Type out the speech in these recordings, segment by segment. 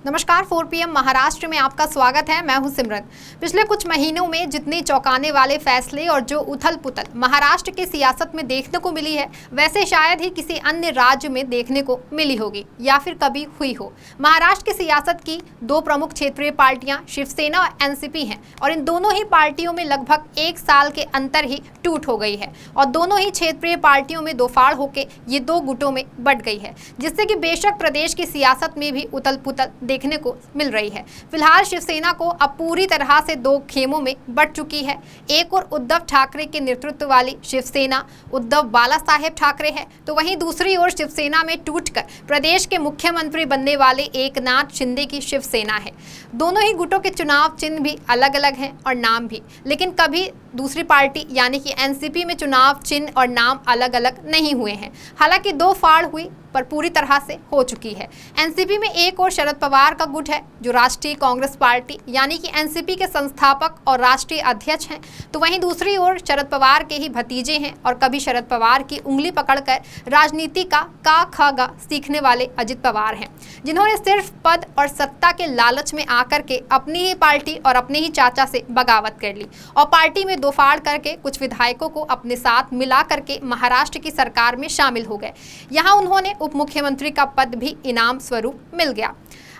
नमस्कार, 4 PM महाराष्ट्र में आपका स्वागत है। मैं हूं सिमरन। पिछले कुछ महीनों में जितने चौंकाने वाले फैसले और जो उथल पुथल महाराष्ट्र की सियासत में देखने को मिली है, वैसे शायद ही किसी अन्य राज्य में देखने को मिली होगी या फिर कभी हुई हो। महाराष्ट्र की सियासत की दो प्रमुख क्षेत्रीय पार्टियां शिवसेना और एनसीपी हैं और इन दोनों ही पार्टियों में लगभग 1 साल के अंतर ही टूट हो गई है और दोनों ही क्षेत्रीय पार्टियों में दो फाड़ होकर ये दो गुटों में बंट गई है, जिससे कि बेशक प्रदेश की सियासत में भी उथल पुथल देखने को मिल रही है। फिलहाल शिवसेना को अब पूरी तरह से दो खेमों में बंट चुकी है। एक और उद्धव ठाकरे के नेतृत्व वाली शिवसेना उद्धव बाला साहेब ठाकरे है, तो वहीं दूसरी ओर शिवसेना में टूटकर प्रदेश के मुख्यमंत्री बनने वाले एकनाथ शिंदे की शिवसेना है। दोनों ही गुटों के चुनाव चिन्ह भी अलग अलग हैं और नाम भी, लेकिन कभी दूसरी पार्टी यानी कि एनसीपी में चुनाव चिन्ह और नाम अलग अलग नहीं हुए हैं। हालांकि दो फाड़ हुई पर पूरी तरह से हो चुकी है। एनसीपी में एक और शरद पवार का गुट है जो राष्ट्रीय कांग्रेस पार्टी यानी कि एनसीपी के संस्थापक और राष्ट्रीय अध्यक्ष हैं, तो वहीं दूसरी ओर शरद पवार के ही भतीजे हैं और कभी शरद पवार की उंगली पकड़कर राजनीति का ख ग सीखने वाले अजित पवार हैं, जिन्होंने सिर्फ पद और सत्ता के लालच में आकर के अपनी ही पार्टी और अपने ही चाचा से बगावत कर ली और पार्टी में दो फाड़ करके कुछ विधायकों को अपने साथ मिला करके महाराष्ट्र की सरकार में शामिल हो गए। यहाँ उन्होंने उप मुख्यमंत्री का पद भी इनाम स्वरूप मिल गया।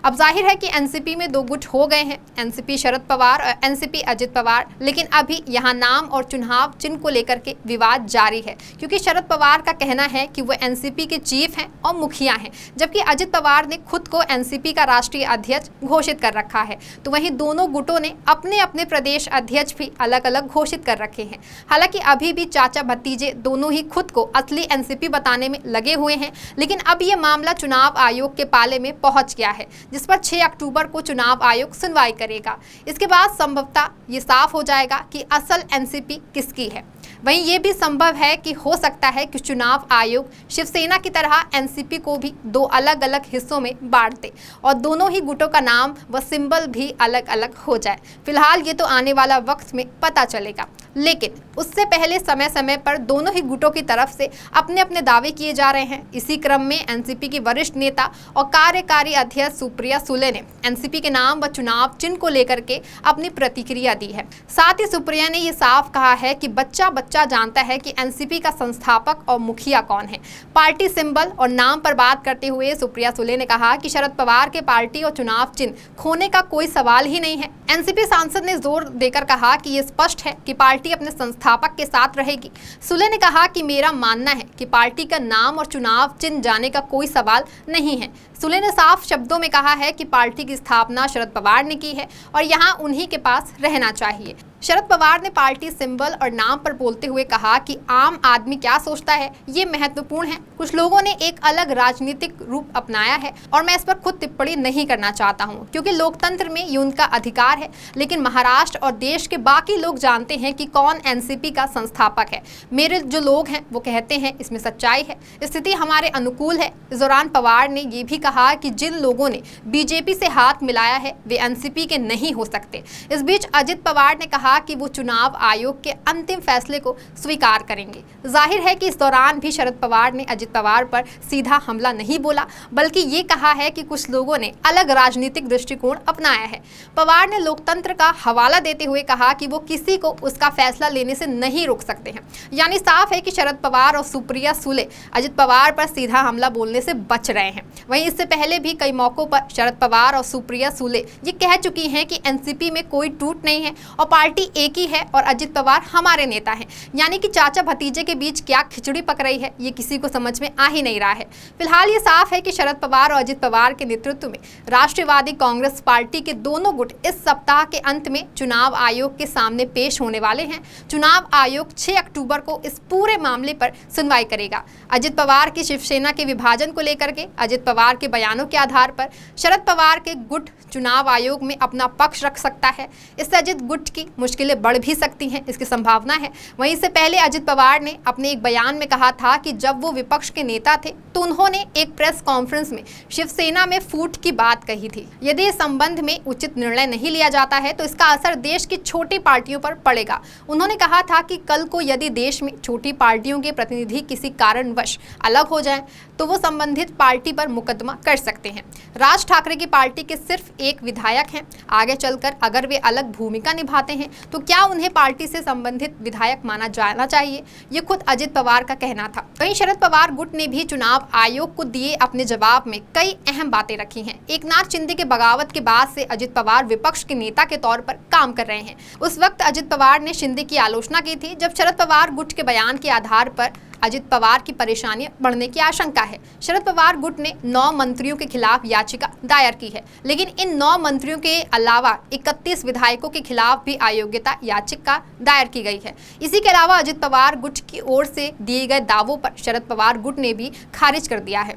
अब जाहिर है कि एनसीपी में दो गुट हो गए हैं, एनसीपी शरद पवार और एनसीपी अजित पवार, लेकिन अभी यहाँ नाम और चुनाव चिन्ह को लेकर के विवाद जारी है, क्योंकि शरद पवार का कहना है कि वो एनसीपी के चीफ हैं और मुखिया हैं, जबकि अजित पवार ने खुद को एनसीपी का राष्ट्रीय अध्यक्ष घोषित कर रखा है। तो वहीं दोनों गुटों ने अपने अपने प्रदेश अध्यक्ष भी अलग अलग घोषित कर रखे हैं। हालांकि अभी भी चाचा भतीजे दोनों ही खुद को असली एनसीपी बताने में लगे हुए हैं, लेकिन अब ये मामला चुनाव आयोग के पाले में पहुंच गया है, जिस पर 6 अक्टूबर को चुनाव आयोग सुनवाई करेगा। इसके बाद संभवतः ये साफ हो जाएगा कि असल एनसीपी किसकी है। वहीं ये भी संभव है कि हो सकता है कि चुनाव आयोग शिवसेना की तरह एनसीपी को भी दो अलग अलग हिस्सों में बांट दे और दोनों ही गुटों का नाम व सिंबल भी अलग अलग हो जाए। फिलहाल ये तो आने वाला वक्त में पता चलेगा, लेकिन उससे पहले समय समय पर दोनों ही गुटों की तरफ से अपने अपने दावे किए जा रहे हैं। इसी क्रम में एनसीपी की वरिष्ठ नेता और कार्यकारी अध्यक्ष सुप्रिया सुले ने एनसीपी के नाम व चुनाव चिन्ह को लेकर के अपनी प्रतिक्रिया दी है। साथ ही सुप्रिया ने ये साफ कहा है कि बच्चा जानता है कि एनसीपी का संस्थापक और मुखिया कौन है। पार्टी सिंबल और नाम पर बात करते हुए सुप्रिया सुले ने कहा कि शरद पवार के पार्टी और चुनाव चिन्ह खोने का कोई सवाल ही नहीं है। एनसीपी सांसद ने जोर देकर कहा कि ये स्पष्ट है कि पार्टी अपने संस्थापक के साथ रहेगी। सुले ने कहा कि मेरा मानना है कि पार्टी का नाम और चुनाव चिन्ह जाने का कोई सवाल नहीं है। सुले ने साफ शब्दों में कहा है कि पार्टी की स्थापना शरद पवार ने की है और यहाँ उन्हीं के पास रहना चाहिए। शरद पवार ने पार्टी सिंबल और नाम पर बोलते हुए कहा कि आम आदमी क्या सोचता है ये महत्वपूर्ण है। कुछ लोगों ने एक अलग राजनीतिक रूप अपनाया है और मैं इस पर खुद टिप्पणी नहीं करना चाहता हूं, क्योंकि लोकतंत्र में ये उनका अधिकार है, लेकिन महाराष्ट्र और देश के बाकी लोग जानते हैं कि कौन एनसीपी का संस्थापक है। मेरे जो लोग हैं वो कहते हैं इसमें सच्चाई है, स्थिति हमारे अनुकूल है। इस दौरान पवार ने ये भी कहा कि जिन लोगों ने बीजेपी से हाथ मिलाया है वे एनसीपी के नहीं हो सकते। इस बीच अजित पवार ने कहा कि वो चुनाव आयोग के अंतिम फैसले को स्वीकार करेंगे। जाहिर है कि इस दौरान भी शरद पवार ने अजित पवार पर सीधा हमला नहीं बोला, बल्कि ये कहा है कि कुछ लोगों ने अलग राजनीतिक दृष्टिकोण अपनाया है। पवार ने लोकतंत्र का हवाला देते हुए कहा कि वो किसी को उसका फैसला लेने से नहीं रोक सकते हैं। यानी साफ है कि शरद पवार और सुप्रिया सुले अजित पवार पर सीधा हमला बोलने से बच रहे हैं। वहीं इससे पहले भी कई मौकों पर शरद पवार और सुप्रिया सुले ये कह चुकी हैं कि एनसीपी में कोई टूट नहीं है और पार्टी एक ही है और अजित पवार हमारे नेता हैं। यानी कि चाचा भतीजे के बीच क्या खिचड़ी पक रही है ये किसी को समझ में आ ही नहीं रहा है। फिलहाल ये साफ है कि शरद पवार और अजित पवार के नेतृत्व में राष्ट्रवादी कांग्रेस पार्टी के दोनों गुट इस सप्ताह के अंत में चुनाव आयोग के सामने पेश होने वाले हैं। चुनाव आयोग 6 अक्टूबर को इस पूरे मामले पर सुनवाई करेगा। अजित पवार की शिवसेना के विभाजन को लेकर के अजित पवार के बयानों के आधार पर शरद पवार के गुट चुनाव आयोग में अपना पक्ष रख सकता है। इससे अजित गुट की मुश्किलें बढ़ भी सकती हैं, इसकी संभावना है। वहीं इससे पहले अजित पवार ने अपने एक बयान में कहा था कि जब वो विपक्ष के नेता थे तो उन्होंने एक प्रेस कॉन्फ्रेंस में शिवसेना में फूट की बात कही थी। यदि इस संबंध में उचित निर्णय नहीं लिया जाता है तो इसका असर देश की छोटी पार्टियों पर पड़ेगा। उन्होंने कहा था कि कल को यदि देश में छोटी पार्टियों के प्रतिनिधि किसी कारणवश अलग हो जाएं तो वो संबंधित पार्टी पर मुकदमा कर सकते हैं। राज ठाकरे की पार्टी के सिर्फ एक विधायक हैं। आगे चलकर अगर वे अलग भूमिका निभाते हैं तो क्या उन्हें पार्टी से संबंधित विधायक माना जाना चाहिए, ये खुद अजित पवार का कहना था। वहीं शरद पवार गुट ने भी चुनाव आयोग को दिए अपने जवाब में कई अहम बातें रखी हैं। एकनाथ शिंदे के बगावत के बाद से अजित पवार विपक्ष के नेता के तौर पर काम कर रहे हैं। उस वक्त अजित पवार ने शिंदे की आलोचना की थी जब शरद पवार गुट के बयान के आधार पर अजित पवार की परेशानियां बढ़ने की आशंका है। शरद पवार गुट ने 9 मंत्रियों के खिलाफ याचिका दायर की है, लेकिन इन 9 मंत्रियों के अलावा 31 विधायकों के खिलाफ भी अयोग्यता याचिका दायर की गई है। इसी के अलावा अजित पवार गुट की ओर से दिए गए दावों पर शरद पवार गुट ने भी खारिज कर दिया है।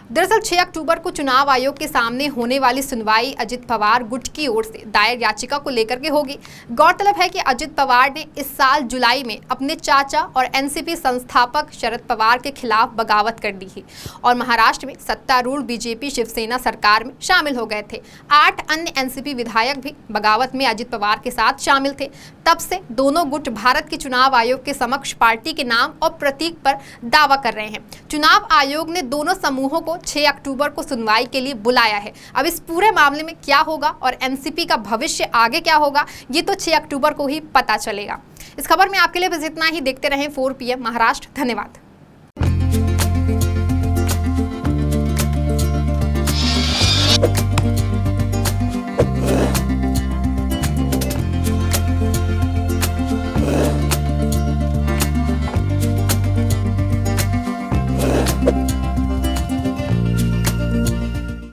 दरअसल 6 अक्टूबर को चुनाव आयोग के सामने होने वाली सुनवाई अजित पवार गुट की ओर से दायर याचिका को लेकर के होगी। गौरतलब है कि अजित पवार ने इस साल जुलाई में अपने चाचा और एनसीपी संस्थापक शरद पवार के खिलाफ बगावत कर दी थी और महाराष्ट्र में सत्तारूढ़ बीजेपी शिवसेना सरकार में शामिल हो गए थे। 8 अन्य एनसीपी विधायक भी बगावत में अजित पवार के साथ शामिल थे। तब से दोनों गुट भारत के चुनाव आयोग के समक्ष पार्टी के नाम और प्रतीक पर दावा कर रहे हैं। चुनाव आयोग ने दोनों समूहों को 6 अक्टूबर को सुनवाई के लिए बुलाया है। अब इस पूरे मामले में क्या होगा और एनसीपी का भविष्य आगे क्या होगा, ये तो 6 अक्टूबर को ही पता चलेगा। इस खबर में आपके लिए बस इतना ही। देखते रहें 4 PM महाराष्ट्र। धन्यवाद।